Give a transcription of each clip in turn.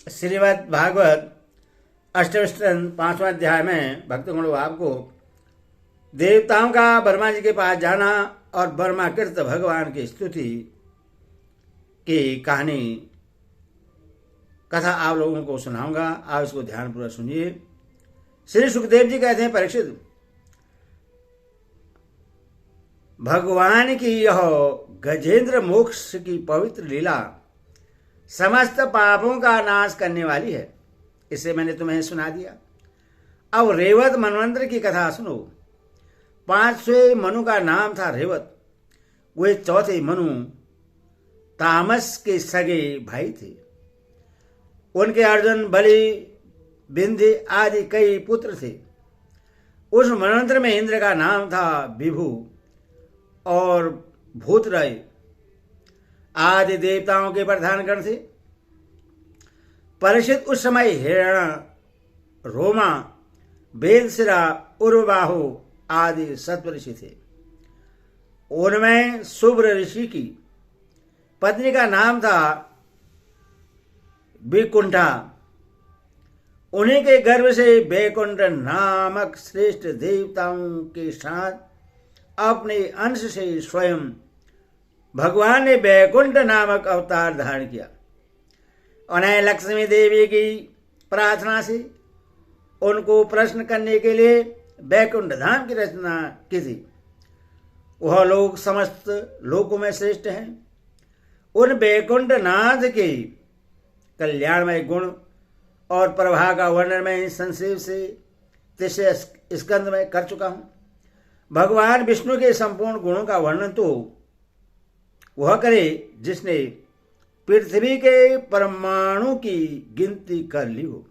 श्रीमद् भागवत अष्टम स्कंद 5वां अध्याय में भक्त गण भाव को देवताओं का ब्रह्मा जी के पास जाना और ब्रह्माकृत भगवान की स्तुति की कहानी कथा आप लोगों को सुनाऊंगा। आप इसको ध्यानपूर्वक सुनिए। श्री सुखदेव जी कहते हैं, परीक्षित, भगवान की यह गजेंद्र मोक्ष की पवित्र लीला समस्त पापों का नाश करने वाली है। इसे मैंने तुम्हें सुना दिया। अब रेवत मनवंतर की कथा सुनो। 5वें मनु का नाम था रेवत। वे चौथे मनु तामस के सगे भाई थे। उनके अर्जुन, बलि, बिंध्य आदि कई पुत्र थे। उस मनवंतर में इंद्र का नाम था विभु और भूतरय आदि देवताओं के प्रधान गण थे। परीक्षित, उस समय हिरण, रोमा, वेदशिरा, उर्वबाहु आदि सत्वऋषि थे। उनमें शुभ्र ऋषि की पत्नी का नाम था विकुंठा। उन्हीं के गर्भ से वैकुंठ नामक श्रेष्ठ देवताओं के साथ अपने अंश से स्वयं भगवान ने वैकुंठ नामक अवतार धारण किया। उन्हें लक्ष्मी देवी की प्रार्थना से उनको प्रश्न करने के लिए वैकुंठ धाम की रचना की थी। वह लोग समस्त लोकों में श्रेष्ठ हैं। उन वैकुंठ नाथ के कल्याणमय गुण और प्रभा का वर्णन मैं संक्षेप से तीसरे स्कंद में कर चुका हूं। भगवान विष्णु के संपूर्ण गुणों का वर्णन तो वह करे जिसने पृथ्वी के परमाणु की गिनती कर ली हो।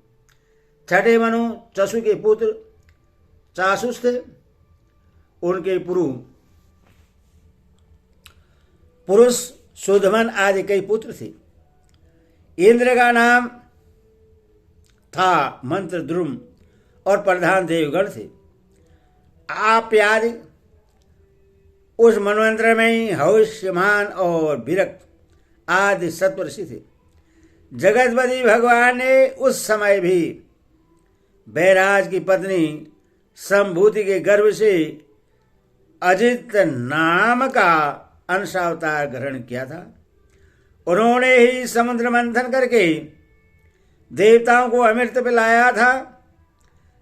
छठे मनु चसु के पुत्र चासुस थे। उनके पुरुष सुधमन आदि कई पुत्र थे। इंद्र का नाम था मंत्र द्रुम और प्रधान देवगण थे। आप्यादि उस मनवंतर में हविष्यमान और विरक्त आदि सत्वऋषि थे। जगतपति भगवान ने उस समय भी बैराज की पत्नी संभूति के गर्भ से अजित नाम का अंशावतार ग्रहण किया था। उन्होंने ही समुद्र मंथन करके देवताओं को अमृत पिलाया था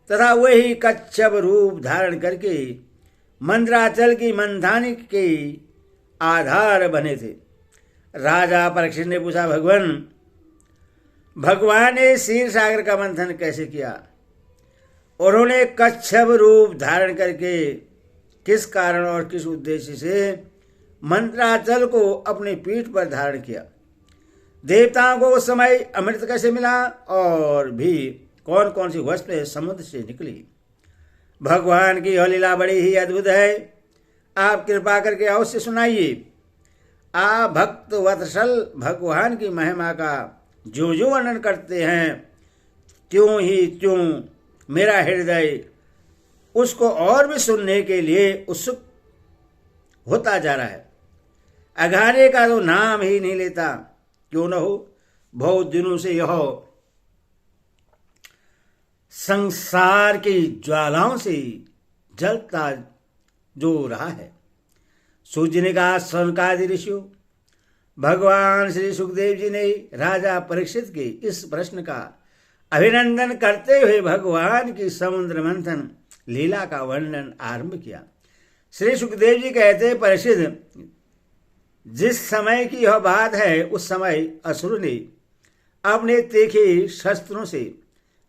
तथा वही कच्छप रूप धारण करके मंद्राचल की मंथानी के आधार बने थे। राजा परीक्षित ने पूछा, भगवान ने क्षीर सागर का मंथन कैसे किया? उन्होंने कच्छप रूप धारण करके किस कारण और किस उद्देश्य से मंत्राचल को अपनी पीठ पर धारण किया? देवताओं को उस समय अमृत कैसे मिला और भी कौन कौन सी वस्तुएं समुद्र से निकली? भगवान की यह लीला बड़ी ही अद्भुत है। आप कृपा करके अवश्य सुनाइए। आप भक्त वत्सल भगवान की महिमा का जो जो वर्णन करते हैं त्यों ही त्यों मेरा हृदय उसको और भी सुनने के लिए उत्सुक होता जा रहा है। अघारे का तो नाम ही नहीं लेता। क्यों न हो, बहुत दिनों से यह संसार की ज्वालाओं से जलता जो रहा है। सूर्य का सनकादि ऋषियों, भगवान श्री सुखदेव जी ने राजा परीक्षित के इस प्रश्न का अभिनंदन करते हुए भगवान की समुद्र मंथन लीला का वर्णन आरंभ किया। श्री सुखदेव जी कहते, परीक्षित, जिस समय की यह बात है उस समय असुर ने अपने तीखे शस्त्रों से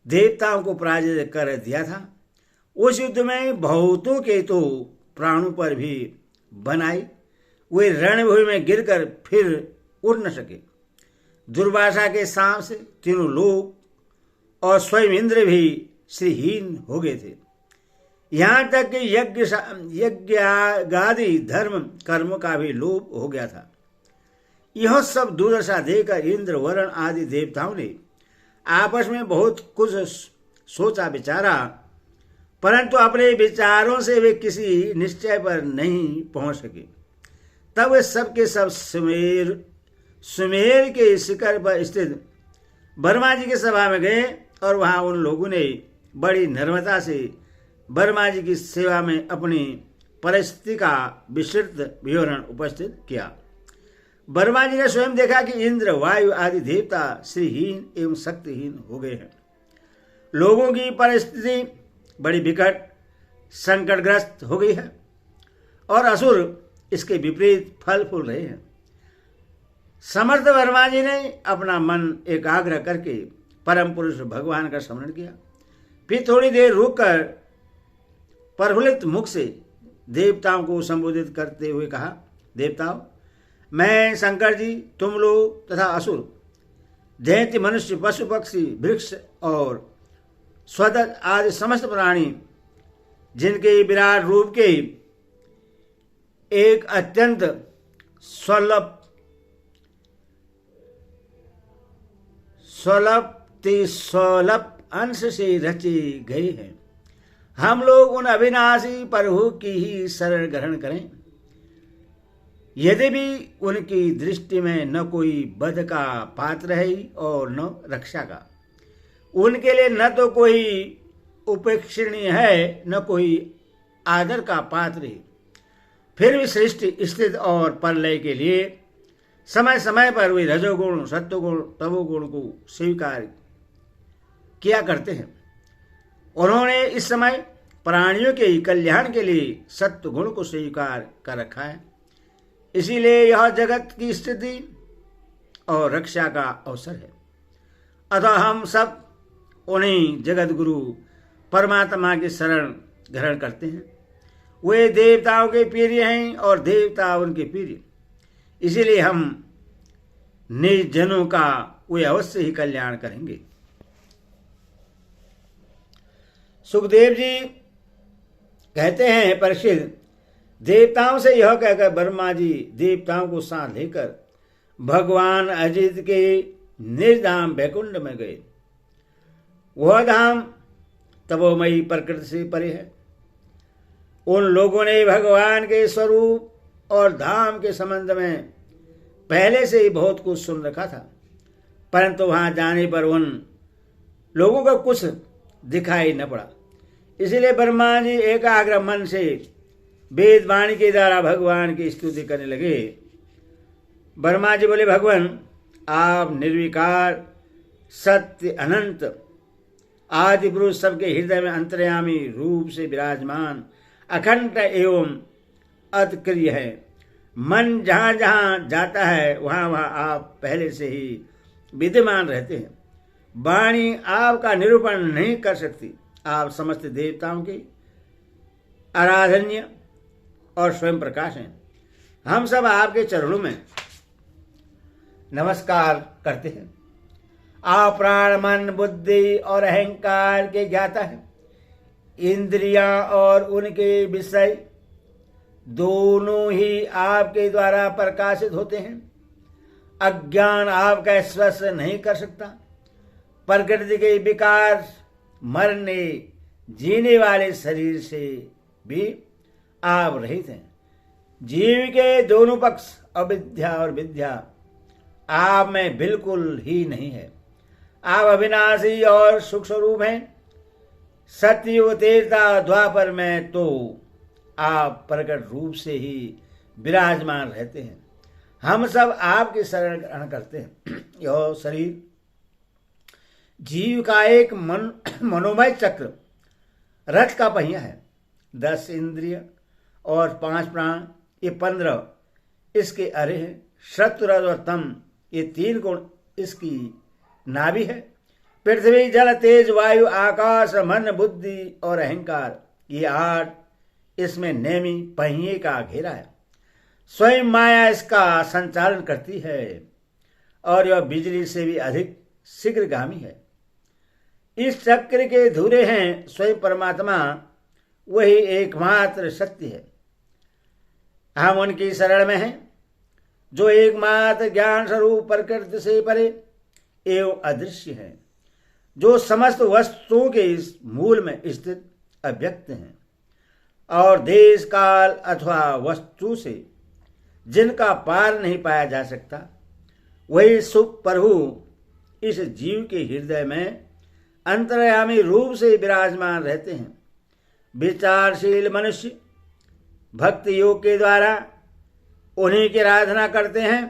देवताओं को पराजित कर दिया था। उस युद्ध में बहुतों के तो प्राणों पर भी बनाई। वे रणभूमि में गिरकर फिर उड़ न सके। दुर्वासा के सांप से तीनों लोग और स्वयं इंद्र भी श्रीहीन हो गए थे। यहाँ तक कि यज्ञादि धर्म कर्म का भी लोप हो गया था। यह सब दुर्दशा देकर इंद्र, वरुण आदि देवताओं ने आपस में बहुत कुछ सोचा विचारा, परंतु अपने विचारों से वे किसी निश्चय पर नहीं पहुंच सके। तब वे सब के सब सुमेर के शिखर पर स्थित वर्मा जी की सभा में गए और वहां उन लोगों ने बड़ी नम्रता से वर्मा जी की सेवा में अपनी परिस्थिति का विस्तृत विवरण उपस्थित किया। वर्मा जी ने स्वयं देखा कि इंद्र, वायु आदि देवता श्रीहीन एवं शक्तिहीन हो गए हैं। लोगों की परिस्थिति बड़ी विकट संकटग्रस्त हो गई है और असुर इसके विपरीत फल फूल रहे हैं। समर्थ वर्मा जी ने अपना मन एकाग्र करके परम पुरुष भगवान का स्मरण किया। फिर थोड़ी देर रुककर प्रफुल्लित मुख से देवताओं को संबोधित करते हुए कहा, देवताओं, मैं शंकर जी, तुम लोग तथा असुर, दैत्य, मनुष्य, पशु पक्षी, वृक्ष और स्वदत्त आदि समस्त प्राणी जिनके विराट रूप के एक अत्यंत स्वल्प अंश से रचे गए हैं, हम लोग उन अविनाशी प्रभु की ही शरण ग्रहण करें। यदि भी उनकी दृष्टि में न कोई वध का पात्र है और न रक्षा का, उनके लिए न तो कोई उपेक्षणीय है न कोई आदर का पात्र है, फिर भी सृष्टि, स्थिति और प्रलय के लिए समय समय पर वे रजोगुण, सत्वगुण, तमोगुण को स्वीकार किया करते हैं। उन्होंने इस समय प्राणियों के कल्याण के लिए सत्व गुण को स्वीकार कर रखा है, इसीलिए यह जगत की स्थिति और रक्षा का अवसर है। अतः हम सब उन्हीं जगत गुरु परमात्मा की शरण ग्रहण करते हैं। वे देवताओं के प्रिय हैं और देवता उनके प्रिय, इसीलिए हम निज जनों का वे अवश्य ही कल्याण करेंगे। सुखदेव जी कहते हैं, परीक्षित, देवताओं से यह कहकर वर्मा जी देवताओं को साथ लेकर भगवान अजित के निर्धाम वैकुंठ में गए। वह धाम तपोमयी प्रकृति से परे है। उन लोगों ने भगवान के स्वरूप और धाम के संबंध में पहले से ही बहुत कुछ सुन रखा था, परंतु वहां जाने पर उन लोगों को कुछ दिखाई न पड़ा। इसलिए ब्रह्मा जी एकाग्र मन से वेद वाणी के द्वारा भगवान की स्तुति करने लगे। ब्रह्मा जी बोले, भगवान, आप निर्विकार, सत्य, अनंत, आदि पुरुष सबके हृदय में अंतर्यामी रूप से विराजमान, अखंड एवं अद्वितीय है। मन जहाँ जहाँ जाता है वहाँ वहाँ आप पहले से ही विद्यमान रहते हैं। वाणी आपका निरूपण नहीं कर सकती। आप समस्त देवताओं की आराधन्य और स्वयं प्रकाश हैं। हम सब आपके चरणों में नमस्कार करते हैं। आप प्राण, मन, बुद्धि और अहंकार के ज्ञाता हैं। इंद्रियां और उनके विषय दोनों ही आपके द्वारा प्रकाशित होते हैं। अज्ञान आपका स्पर्श नहीं कर सकता। प्रकृति के विकार, मरने जीने वाले शरीर से भी आप रहित हैं। जीव के दोनों पक्ष, अविद्या और विद्या, आप में बिल्कुल ही नहीं है। आप अविनाशी और सुख स्वरूप हैं। सतयुग, त्रेता, द्वापर में तो आप प्रकट रूप से ही विराजमान रहते हैं। हम सब आपकी शरण ग्रहण करते हैं। यह शरीर जीव का एक मनोमय चक्र, रथ का पहिया है। 10 इंद्रिय और 5 प्राण, ये 15 इसके अरे हैं। शत्रु, रज और तम, ये 3 गुण इसकी नाभि है। पृथ्वी, जल, तेज, वायु, आकाश, मन, बुद्धि और अहंकार, ये 8 इसमें नेमी पहिए का घेरा है। स्वयं माया इसका संचालन करती है और यह बिजली से भी अधिक शीघ्रगामी है। इस चक्र के धुरे हैं स्वयं परमात्मा, वही एकमात्र शक्ति है। हम उनकी शरण में हैं जो एकमात्र ज्ञान स्वरूप प्रकृति से परे एवं अदृश्य है, जो समस्त वस्तुओं के इस मूल में स्थित अव्यक्त हैं और देश काल अथवा वस्तु से जिनका पार नहीं पाया जा सकता। वही सुख प्रभु इस जीव के हृदय में अंतर्यामी रूप से विराजमान रहते हैं। विचारशील मनुष्य भक्ति योग के द्वारा उन्हीं की आराधना करते हैं।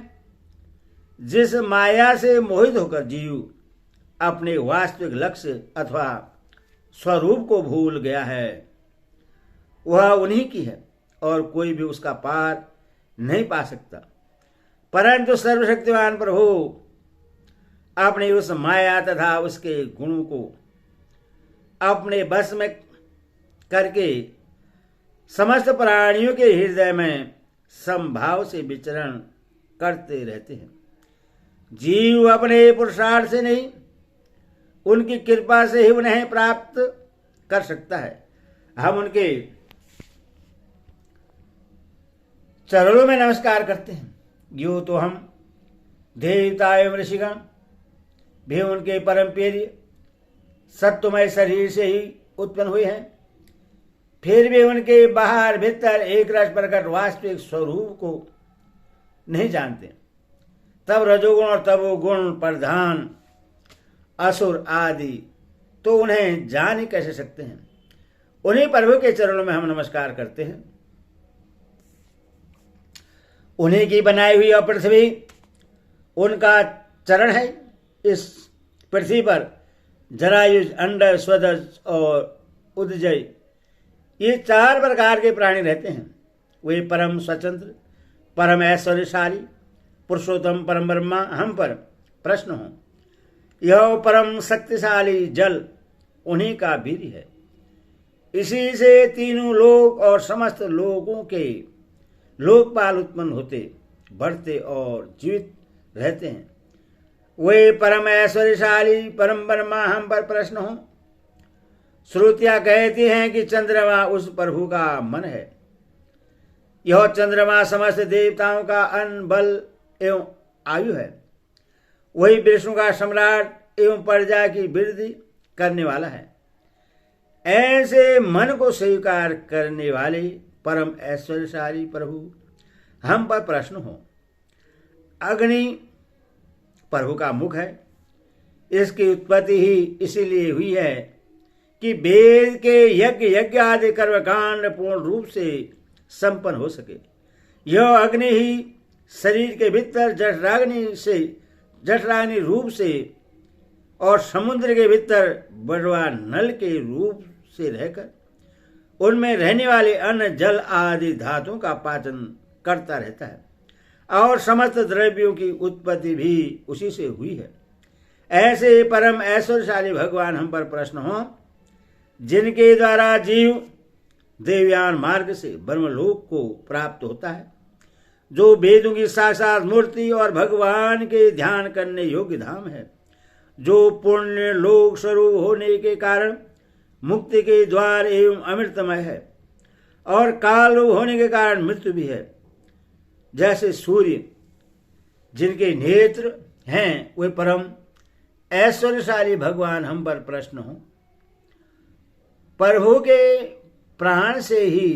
जिस माया से मोहित होकर जीव अपने वास्तविक लक्ष्य अथवा स्वरूप को भूल गया है, वह उन्हीं की है और कोई भी उसका पार नहीं पा सकता। परंतु सर्वशक्तिमान प्रभु अपनी उस माया तथा उसके गुणों को अपने बस में करके समस्त प्राणियों के हृदय में समभाव से विचरण करते रहते हैं। जीव अपने पुरुषार्थ से नहीं, उनकी कृपा से ही उन्हें प्राप्त कर सकता है। हम उनके चरणों में नमस्कार करते हैं। यूं तो हम देवता एवं ऋषिगण भी उनके परम प्रिय सत्वमय शरीर से ही उत्पन्न हुए हैं, फिर भी उनके बाहर भीतर एक रस प्रकट वास्तविक स्वरूप को नहीं जानते। तब रजोगुण और तमोगुण प्रधान असुर आदि तो उन्हें जान ही कैसे सकते हैं। उन्हीं प्रभु के चरणों में हम नमस्कार करते हैं। उन्हीं की बनाई हुई पृथ्वी उनका चरण है। इस पृथ्वी पर जरायुज, अंडज, स्वदज और उदजय ये 4 प्रकार के प्राणी रहते हैं। वे परम स्वतंत्र, परम ऐश्वर्यशाली, पुरुषोत्तम परम ब्रह्मा हम पर प्रश्न हो। यह परम शक्तिशाली जल उन्हीं का वीर्य है। इसी से तीनों लोक और समस्त लोगों के लोकपाल उत्पन्न होते, बढ़ते और जीवित रहते हैं। वे परम ऐश्वर्यशाली परम ब्रह्मा हम पर प्रश्न हो। श्रुतियां कहती हैं कि चंद्रमा उस प्रभु का मन है। यह चंद्रमा समस्त देवताओं का अन्न, बल एवं आयु है। वही विष्णु का सम्राट एवं प्रजा की वृद्धि करने वाला है। ऐसे मन को स्वीकार करने वाले परम ऐश्वर्यशाली प्रभु हम पर प्रश्न हो। अग्नि प्रभु का मुख है। इसकी उत्पत्ति ही इसीलिए हुई है कि वेद के यज्ञ आदि कर्मकांड पूर्ण रूप से संपन्न हो सके। यह अग्नि ही शरीर के भीतर जठराग्नि रूप से और समुद्र के भीतर बड़वा नल के रूप से रहकर उनमें रहने वाले अन्न, जल आदि धातुओं का पाचन करता रहता है और समस्त द्रव्यों की उत्पत्ति भी उसी से हुई है। ऐसे परम ऐश्वर्यशाली भगवान हम पर प्रश्न हो, जिनके द्वारा जीव देवयान मार्ग से ब्रह्मलोक को प्राप्त होता है, जो वेदों की साक्षात मूर्ति और भगवान के ध्यान करने योग्य धाम है, जो पुण्य लोक स्वरूप होने के कारण मुक्ति के द्वार एवं अमृतमय है और काल रूप होने के कारण मृत्यु भी है। जैसे सूर्य जिनके नेत्र हैं, वे परम ऐश्वर्यशाली भगवान हम पर प्रश्न हो। प्रभु के प्राण से ही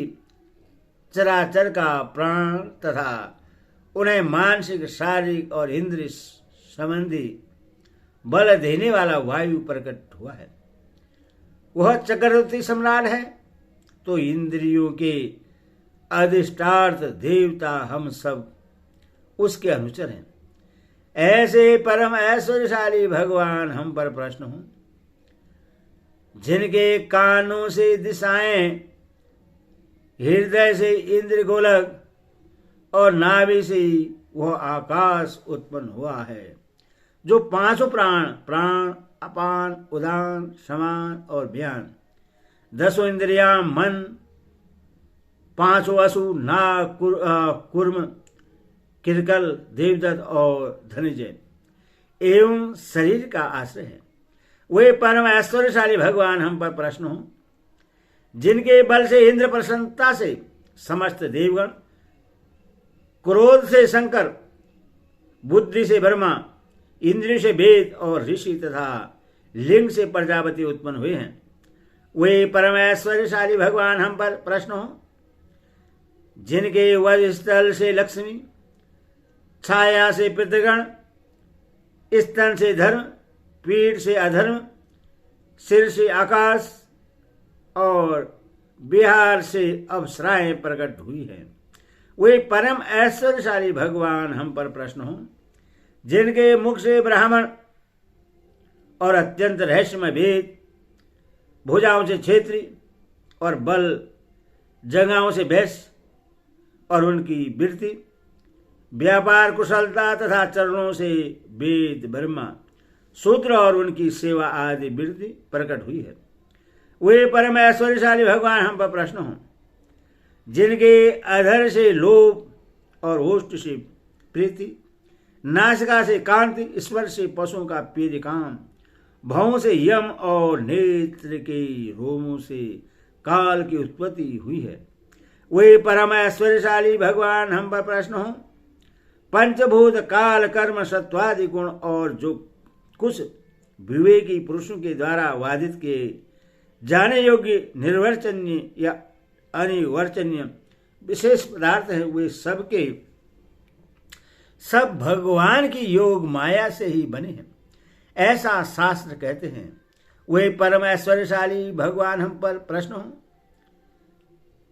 चराचर का प्राण तथा उन्हें मानसिक, शारीरिक और इंद्रिय संबंधी बल देने वाला वायु प्रकट हुआ है। वह चक्रवर्ती सम्राट है, तो इंद्रियों के अधिष्ठार्थ देवता हम सब उसके अनुचर हैं। ऐसे परम ऐश्वर्यशाली भगवान हम पर प्रश्न हो, जिनके कानों से दिशाएं, हृदय से इंद्र गोलक और नाभि से वह आकाश उत्पन्न हुआ है, जो 5 प्राण, अपान, उदान, समान और व्यान, 10 इंद्रियां, मन, 5 वसु, नाग, कुर्म, किरकल, देवदत्त और धनंजय एवं शरीर का आश्रय है। वे परम ऐश्वर्यशाली भगवान हम पर प्रश्न हो, जिनके बल से इंद्र, प्रसन्नता से समस्त देवगण, क्रोध से शंकर, बुद्धि से ब्रह्मा, इंद्रिय से वेद और ऋषि तथा लिंग से प्रजापति उत्पन्न हुए हैं। वे परम ऐश्वर्यशाली भगवान हम पर प्रश्न हो, जिनके वजस्थल से लक्ष्मी, छाया से पितृगण, स्तन से धर्म, पीठ से अधर्म, सिर से आकाश और बिहार से अप्सराएं प्रकट हुई हैं। वे परम ऐश्वर्यशाली भगवान हम पर प्रसन्न हों, जिनके मुख से ब्राह्मण और अत्यंत रहस्यमय भेद, भुजाओं से क्षेत्री और बल जंघाओं से वैश्य और उनकी वृत्ति, व्यापार कुशलता तथा चरणों से वेद ब्रह्मा सूत्र और उनकी सेवा आदि वृत्ति प्रकट हुई है। वे परम ऐश्वर्यशाली भगवान हम पर प्रसन्न हों, जिनके अधर से लोभ और ओष्ठ से प्रीति, नासिका से कांति, स्पर्श से पशुओं का पीर काम, भवों से यम और नेत्र के रोमों से काल की उत्पत्ति हुई है। वे परम ऐश्वर्यशाली भगवान हम पर प्रसन्न हों, पंचभूत काल कर्म सत्वादि गुण और जो कुछ विवेकी पुरुषों के द्वारा वादित के जाने योग्य निर्वर्चनीय या अनिवर्चनीय विशेष पदार्थ है, वे सबके सब भगवान की योग माया से ही बने हैं, ऐसा शास्त्र कहते हैं। वे परम ऐश्वर्यशाली भगवान हम पर प्रश्न हो,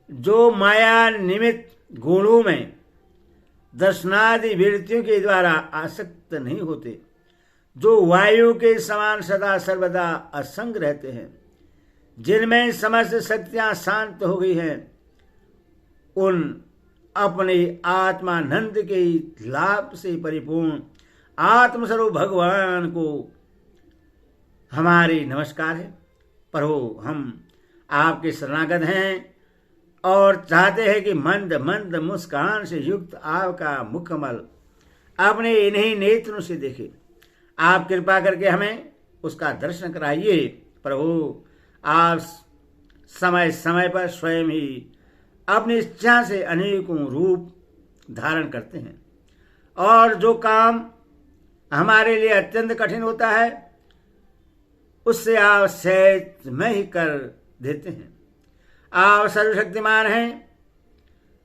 जो माया निमित्त गुणों में दर्शनादि वृत्तियों के द्वारा आसक्त नहीं होते, जो वायु के समान सदा सर्वदा असंग रहते हैं, जिनमें समस्त शक्तियां शांत हो गई हैं, उन अपने आत्मानंद के लाभ से परिपूर्ण आत्मस्वरूप भगवान को हमारी नमस्कार है। प्रभु, हम आपके शरणागत हैं और चाहते हैं कि मंद मंद मुस्कान से युक्त आपका मुखकमल अपने इन्हीं नेत्रों से देखे। आप कृपा करके हमें उसका दर्शन कराइए। प्रभु, आप समय समय पर स्वयं ही अपनी इच्छा से अनेकों रूप धारण करते हैं और जो काम हमारे लिए अत्यंत कठिन होता है उससे आप सहज में ही कर देते हैं। आप सर्वशक्तिमान हैं,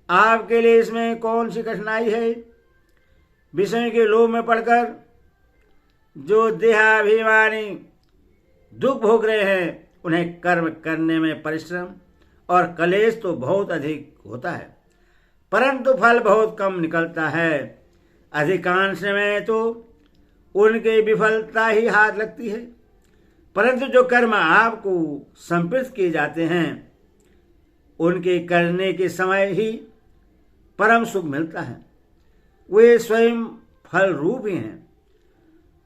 आपके लिए इसमें कौन सी कठिनाई है। विषय के लोभ में पड़कर जो देहाभिमानी दुख भोग रहे हैं, उन्हें कर्म करने में परिश्रम और कलेश तो बहुत अधिक होता है, परंतु फल बहुत कम निकलता है। अधिकांश में तो उनके विफलता ही हाथ लगती है, परंतु जो कर्म आपको संप्रेषित किए जाते हैं, उनके करने के समय ही परम सुख मिलता है। वे स्वयं फल रूप ही हैं।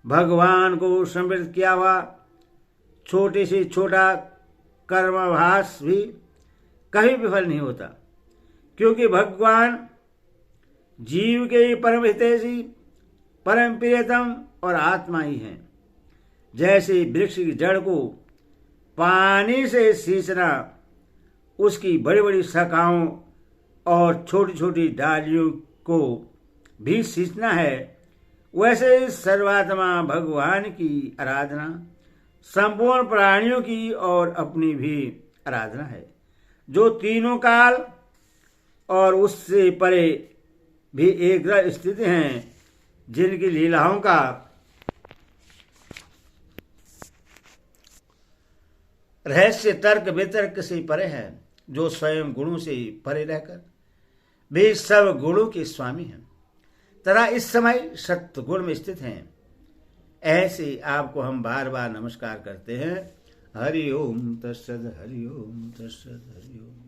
भगवान को समर्पित किया हुआ छोटे से छोटा कर्माभास भी कभी विफल नहीं होता, क्योंकि भगवान जीव के परम हितैषी, परम प्रियतम और आत्मा ही हैं। जैसे वृक्ष की जड़ को पानी से सींचना उसकी बड़ी बड़ी शाखाओं और छोटी छोटी डालियों को भी सींचना है, वैसे सर्वात्मा भगवान की आराधना संपूर्ण प्राणियों की और अपनी भी आराधना है, जो तीनों काल और उससे परे भी एक स्थित हैं, जिनकी लीलाओं का रहस्य तर्क वितर्क से परे है, जो स्वयं गुणों से परे रहकर भी सब गुणों के स्वामी हैं तथा इस समय सत्य गुण में स्थित हैं। ऐसे आपको हम बार बार नमस्कार करते हैं। हरि ओम तत्सद, हरि ओम तत्सद, हरि ओम।